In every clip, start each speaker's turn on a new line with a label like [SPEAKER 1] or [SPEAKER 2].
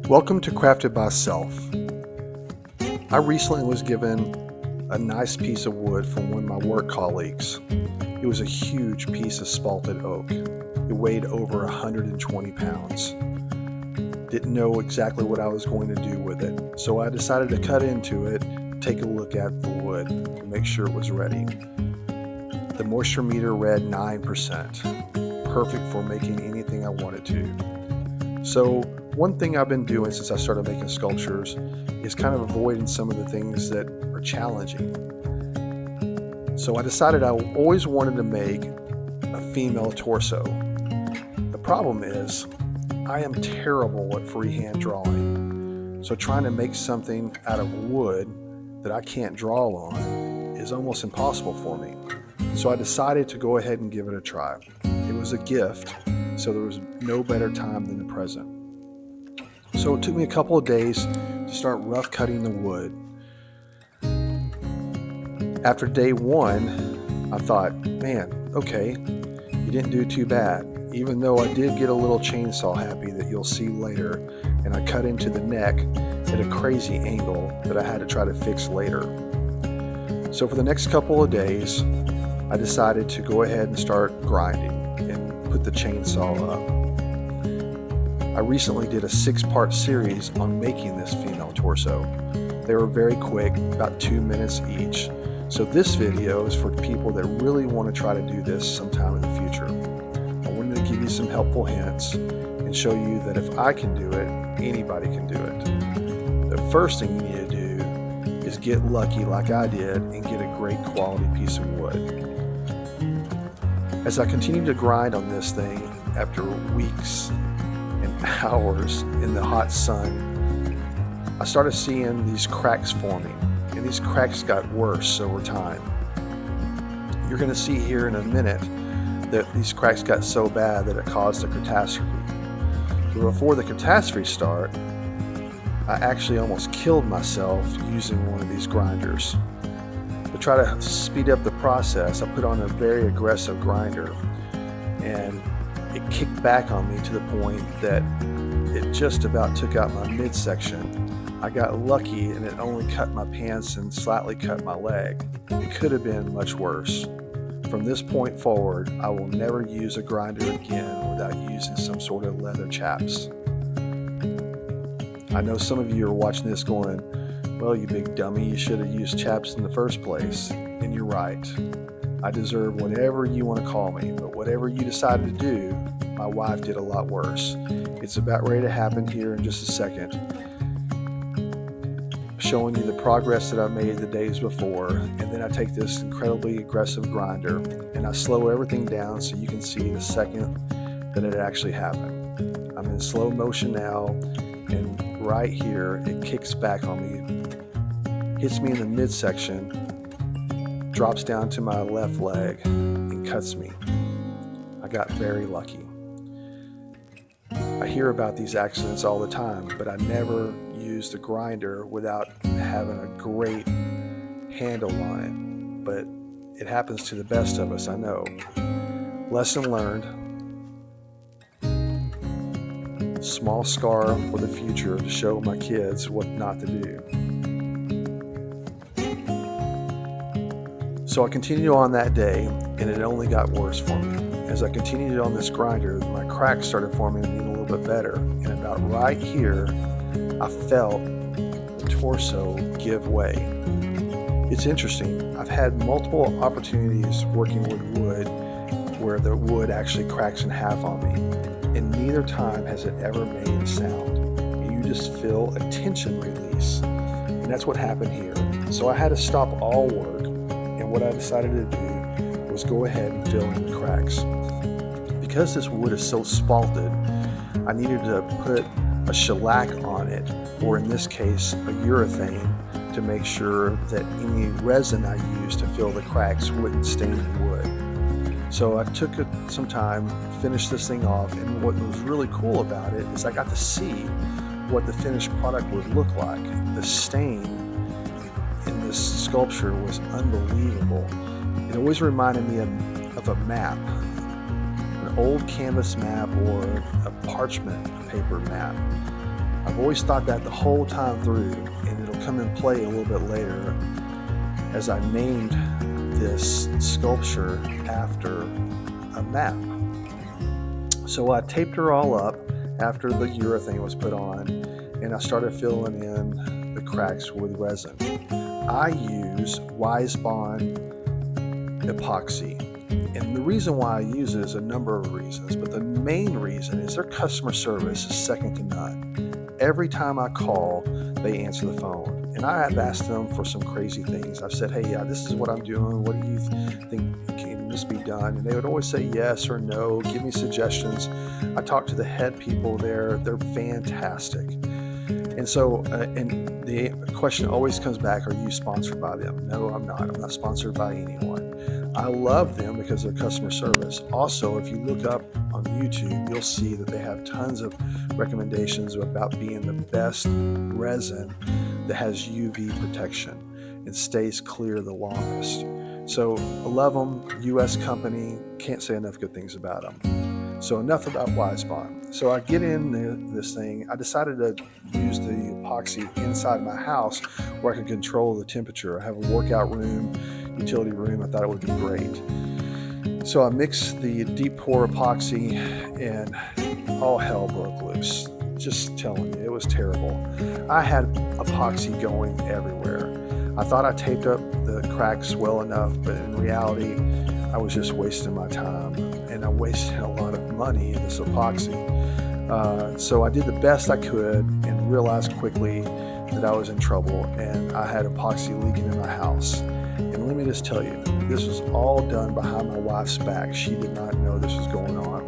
[SPEAKER 1] Welcome to Crafted by Self. I recently was given a nice piece of wood from one of my work colleagues. It was a huge piece of spalted oak. It weighed over 120 pounds. Didn't know exactly what I was going to do with it, so I decided to cut into it, take a look at the wood, to make sure it was ready. The moisture meter read 9%, perfect for making anything I wanted to. So one thing I've been doing since I started making sculptures is kind of avoiding some of the things that are challenging. So I decided I always wanted to make a female torso. The problem is I am terrible at freehand drawing. So trying to make something out of wood that I can't draw on is almost impossible for me. So I decided to go ahead and give it a try. It was a gift, so there was no better time than the present. So it took me a couple of days to start rough cutting the wood. After day one, I thought, man, okay, you didn't do too bad. Even though I did get a little chainsaw happy that you'll see later, and I cut into the neck at a crazy angle that I had to try to fix later. So for the next couple of days, I decided to go ahead and start grinding and put the chainsaw up. I recently did a 6-part series on making this female torso. They were very quick, about 2 minutes each. So this video is for people that really want to try to do this sometime in the future. I wanted to give you some helpful hints and show you that if I can do it, anybody can do it. The first thing you need to do is get lucky like I did and get a great quality piece of wood. As I continued to grind on this thing after weeks and hours in the hot sun, I started seeing these cracks forming, and these cracks got worse over time. You're going to see here in a minute that these cracks got so bad that it caused a catastrophe. But before the catastrophe started, I actually almost killed myself using one of these grinders. To try to speed up the process, I put on a very aggressive grinder, and it kicked back on me to the point that it just about took out my midsection. I got lucky and it only cut my pants and slightly cut my leg. It could have been much worse. From this point forward, I will never use a grinder again without using some sort of leather chaps. I know some of you are watching this going, well, you big dummy, you should have used chaps in the first place. And you're right. I deserve whatever you want to call me, but whatever you decided to do, my wife did a lot worse. It's about ready to happen here in just a second. Showing you the progress that I made the days before, and then I take this incredibly aggressive grinder and I slow everything down so you can see the second that it actually happened. I'm in slow motion now, and right here it kicks back on me, hits me in the midsection, drops down to my left leg and cuts me. I got very lucky. I hear about these accidents all the time, but I never used a grinder without having a great handle on it. But it happens to the best of us, I know. Lesson learned. Small scar for the future to show my kids what not to do. So I continued on that day, and it only got worse for me. As I continued on this grinder, my cracks started forming a little bit better, and about right here, I felt the torso give way. It's interesting. I've had multiple opportunities working with wood where the wood actually cracks in half on me, and neither time has it ever made a sound. You just feel a tension release, and that's what happened here. So I had to stop all work, and what I decided to do was go ahead and fill in the cracks. Because this wood is so spalted, I needed to put a shellac on it, or in this case, a urethane, to make sure that any resin I used to fill the cracks wouldn't stain the wood. So I took some time, finished this thing off, and what was really cool about it is I got to see what the finished product would look like. The stain in this sculpture was unbelievable. It always reminded me of a map, an old canvas map or a parchment paper map. I've always thought that the whole time through, and it'll come in play a little bit later as I named this sculpture after a map. So I taped her all up after the urethane was put on, and I started filling in the cracks with resin. I use Wisebond epoxy. And the reason why I use it is a number of reasons, but the main reason is their customer service is second to none. Every time I call, they answer the phone. And I have asked them for some crazy things. I've said, hey, yeah, this is what I'm doing. What do you think can this be done? And they would always say yes or no, give me suggestions. I talked to the head people there. They're fantastic. And so, and the question always comes back, are you sponsored by them? No, I'm not. I'm not sponsored by anyone. I love them because of their customer service. Also, if you look up on YouTube, you'll see that they have tons of recommendations about being the best resin that has UV protection and stays clear the longest. So I love them, US company, can't say enough good things about them. So enough about Wisebond. So I get in this thing. I decided to use the epoxy inside my house where I could control the temperature. I have a workout room, utility room. I thought it would be great. So I mixed the deep pour epoxy and all hell broke loose. Just telling you, it was terrible. I had epoxy going everywhere. I thought I taped up the cracks well enough, but in reality, I was just wasting my time, and I wasted a lot of money in this epoxy. So I did the best I could and realized quickly that I was in trouble, and I had epoxy leaking in my house. And let me just tell you, this was all done behind my wife's back. She did not know this was going on.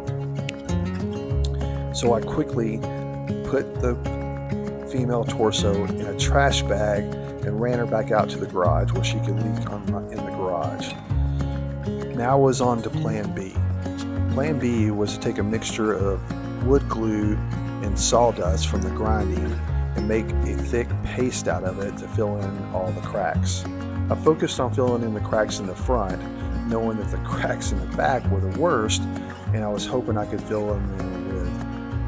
[SPEAKER 1] So I quickly put the female torso in a trash bag and ran her back out to the garage where she could leak in the garage. Now I was on to plan B. Plan B was to take a mixture of wood glue and sawdust from the grinding and make a thick paste out of it to fill in all the cracks. I focused on filling in the cracks in the front, knowing that the cracks in the back were the worst, and I was hoping I could fill them in with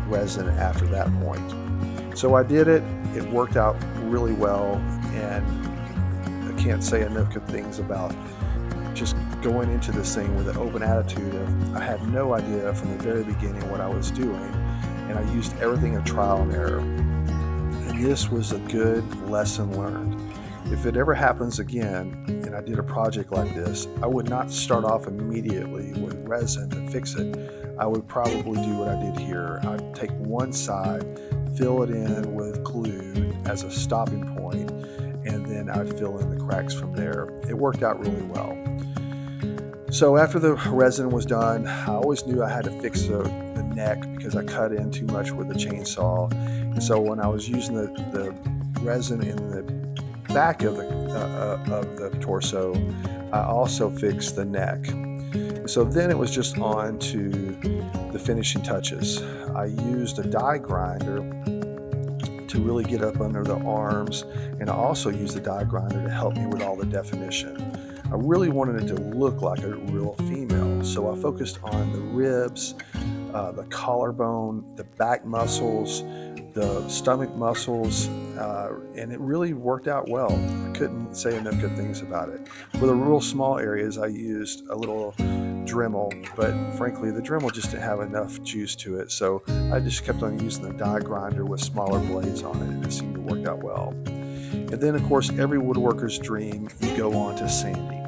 [SPEAKER 1] resin after that point. So I did it. It worked out really well, and I can't say enough good things about just going into this thing with an open attitude of I had no idea from the very beginning what I was doing, and I used everything of trial and error. And this was a good lesson learned. If it ever happens again, and I did a project like this, I would not start off immediately with resin to fix it. I would probably do what I did here. I'd take one side, fill it in with glue as a stopping point, and then I'd fill in the cracks from there. It worked out really well. So after the resin was done, I always knew I had to fix the neck because I cut in too much with the chainsaw. And so when I was using the resin in the back of the torso, I also fixed the neck. So then it was just on to the finishing touches. I used a die grinder to really get up under the arms, and I also used the die grinder to help me with all the definition. I really wanted it to look like a real female, so I focused on the ribs, the collarbone, the back muscles, the stomach muscles, and it really worked out well. I couldn't say enough good things about it. For the real small areas, I used a little Dremel, but frankly, the Dremel just didn't have enough juice to it, so I just kept on using the die grinder with smaller blades on it, and it seemed to work out well. And then, of course, every woodworker's dream, you go on to sanding.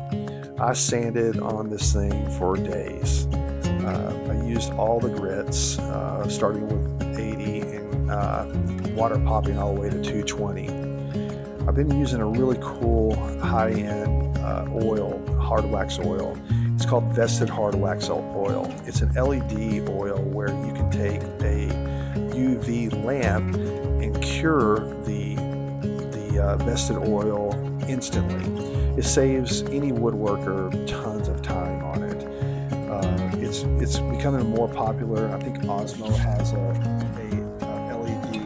[SPEAKER 1] I sanded on this thing for days. I used all the grits, starting with 80 and water popping all the way to 220. I've been using a really cool high-end oil, hard wax oil. It's called Vested Hard Wax Oil. It's an LED oil where you can take a UV lamp and cure the vested oil instantly. It saves any woodworker tons of time on it. It's becoming more popular. I think Osmo has a LED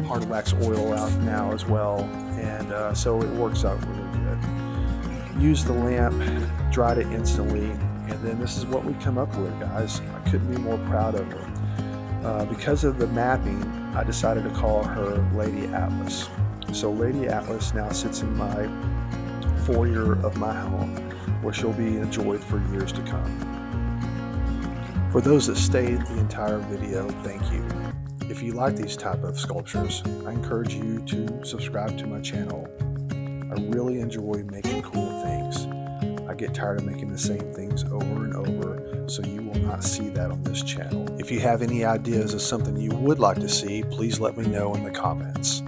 [SPEAKER 1] hard wax oil out now as well, and so it works out really good. Used the lamp, dried it instantly, and then this is what we come up with, guys. I couldn't be more proud of it. Because of the mapping, I decided to call her Lady Atlas. So Lady Atlas now sits in my foyer of my home, where she'll be enjoyed for years to come. For those that stayed the entire video, thank you. If you like these type of sculptures, I encourage you to subscribe to my channel. I really enjoy making cool things. I get tired of making the same things over and over, so you will not see that on this channel. If you have any ideas of something you would like to see, please let me know in the comments.